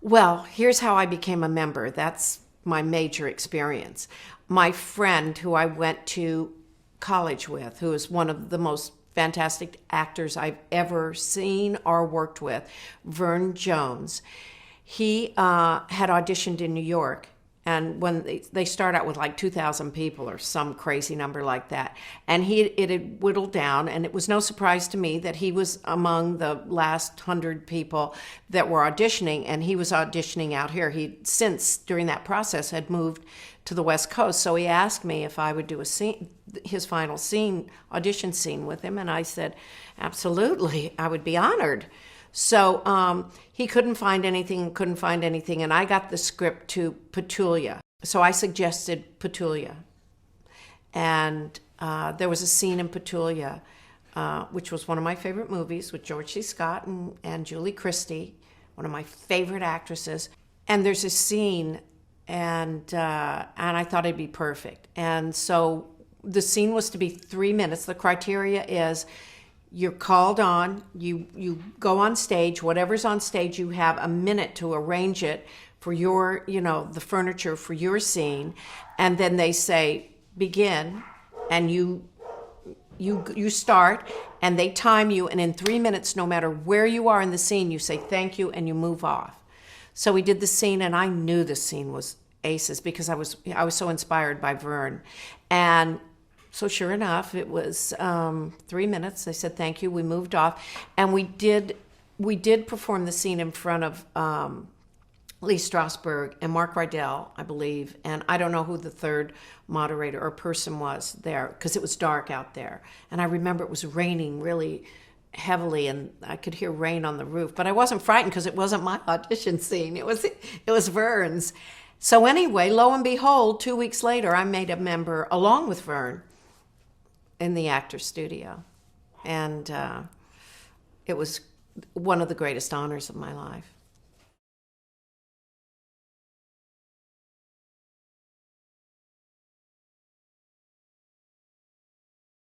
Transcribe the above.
Well, here's how I became a member. That's my major experience. My friend who I went to college with, who is one of the most fantastic actors I've ever seen or worked with, Vern Jones, he had auditioned in New York. And when they start out with like 2,000 people or some crazy number like that, and it had whittled down, and it was no surprise to me that he was among the last 100 people that were auditioning, and he was auditioning out here. He since during that process had moved to the West Coast, so he asked me if I would do a scene, his final scene, audition scene with him, and I said, absolutely, I would be honored. So he couldn't find anything, and I got the script to Petulia. So I suggested Petulia, and there was a scene in Petulia, which was one of my favorite movies with George C. Scott and Julie Christie, one of my favorite actresses. And there's a scene, and I thought it'd be perfect. And so the scene was to be 3 minutes. The criteria is you're called on, you go on stage, whatever's on stage, you have a minute to arrange it for your, the furniture for your scene, and then they say begin, and you start, and they time you, and in 3 minutes, no matter where you are in the scene, you say thank you and you move off. So we did the scene, and I knew the scene was aces because I was so inspired by Vern. And so sure enough, it was 3 minutes. They said thank you. We moved off, and we did perform the scene in front of Lee Strasberg and Mark Rydell, I believe, and I don't know who the third moderator or person was there because it was dark out there. And I remember it was raining really heavily, and I could hear rain on the roof, but I wasn't frightened because it wasn't my audition scene. It was Vern's. So anyway, lo and behold, 2 weeks later, I made a member along with Vern in the Actors Studio, and it was one of the greatest honors of my life.